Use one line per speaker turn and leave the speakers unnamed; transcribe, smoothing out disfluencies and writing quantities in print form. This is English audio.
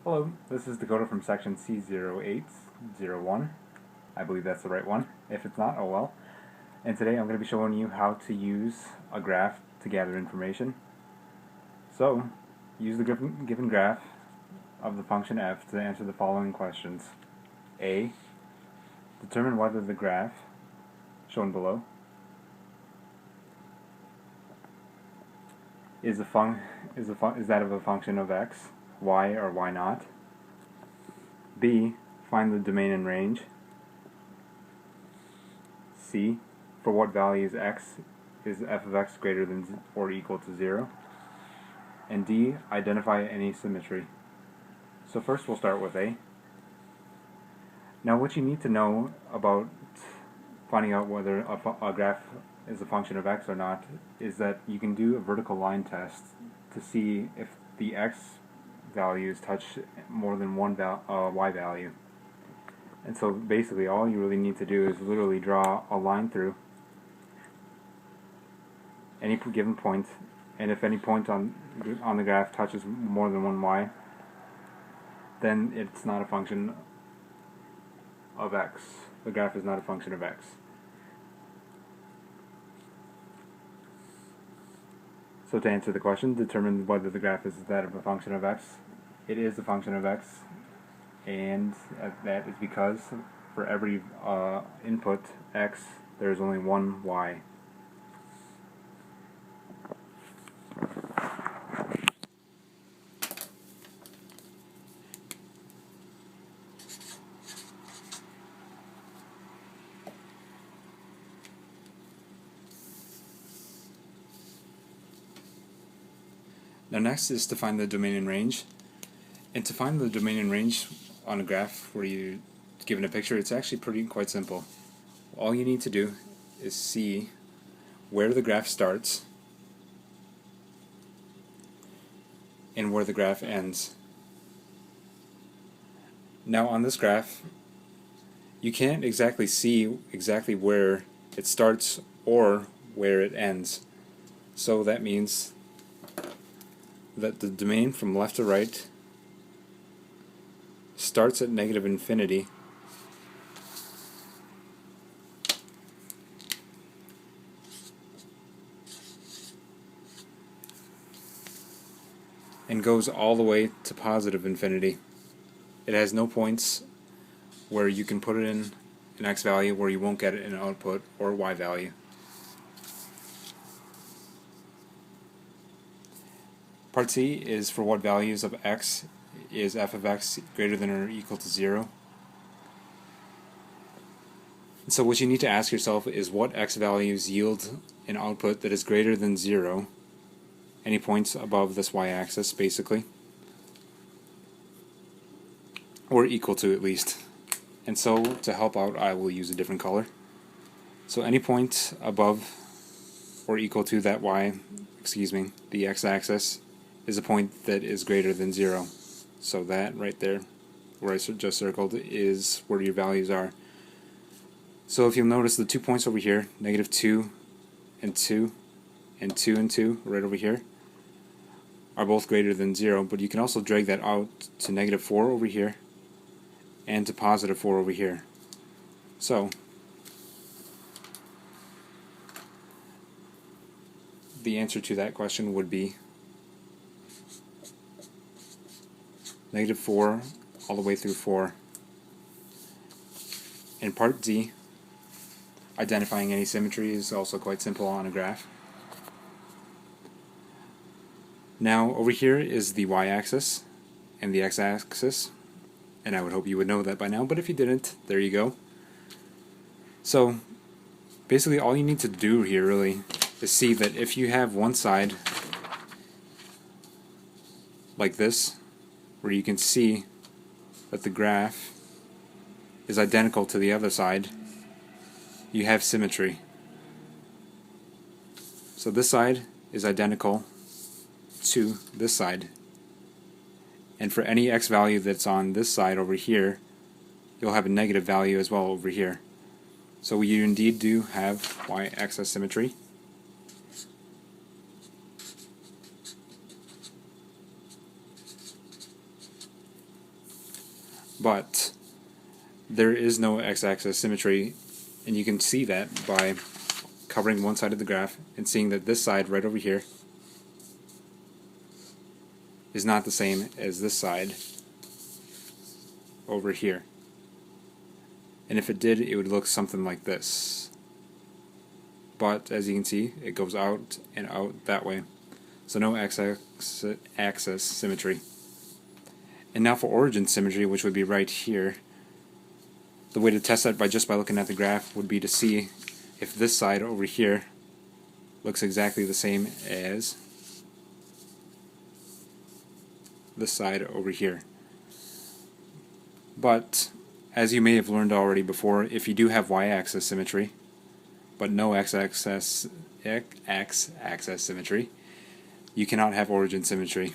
Hello, this is Dakota from section C0801. I believe that's the right one. If it's not, oh well. And today I'm going to be showing you how to use a graph to gather information. So, use the given graph of the function f to answer the following questions. A. Determine whether the graph, shown below, is that of a function of x, y, or y not. B. Find the domain and range. C. For what values x is f of x greater than or equal to 0. And D. Identify any symmetry. So first we'll start with A. Now what you need to know about finding out whether a graph is a function of x or not is that you can do a vertical line test to see if the x values touch more than one y value. And so basically all you really need to do is literally draw a line through any given point, and if any point on the graph touches more than one y, then it's not a function of x. The graph is not a function of x. So to answer the question, determine whether the graph is that of a function of x. It is a function of x, and that is because for every input x, there is only one y. Now next is to find the domain and range. And to find the domain and range on a graph where you're given a picture, it's actually quite simple. All you need to do is see where the graph starts and where the graph ends. Now on this graph, you can't exactly see where it starts or where it ends. So that means that the domain from left to right starts at negative infinity and goes all the way to positive infinity. It has no points where you can put it in an x value where you won't get an output or y value. Part C is for what values of x is f of x greater than or equal to 0. And so what you need to ask yourself is what x values yield an output that is greater than 0, any points above this y-axis basically, or equal to at least. And so to help out I will use a different color. So any point above or equal to that the x-axis is a point that is greater than 0. So that right there, where I just circled, is where your values are. So if you'll notice the 2 points over here, negative 2 and 2, and 2 and 2, right over here, are both greater than 0, but you can also drag that out to negative 4 over here, and to positive 4 over here. So the answer to that question would be negative 4 all the way through 4. In part D, identifying any symmetry is also quite simple on a graph. Now over here is the y-axis and the x-axis, and I would hope you would know that by now, but if you didn't, there you go. So basically all you need to do here really is see that if you have one side like this, where you can see that the graph is identical to the other side, you have symmetry. So this side is identical to this side, and for any x value that's on this side over here, you'll have a negative value as well over here. So you indeed do have y-axis symmetry. but there is no x-axis symmetry, and you can see that by covering one side of the graph and seeing that this side right over here is not the same as this side over here. And if it did, it would look something like this. But as you can see, it goes out and out that way. So no x-axis symmetry. And now for origin symmetry, which would be right here, the way to test that by looking at the graph would be to see if this side over here looks exactly the same as this side over here. But as you may have learned already before, if you do have y-axis symmetry but no x-axis symmetry, you cannot have origin symmetry.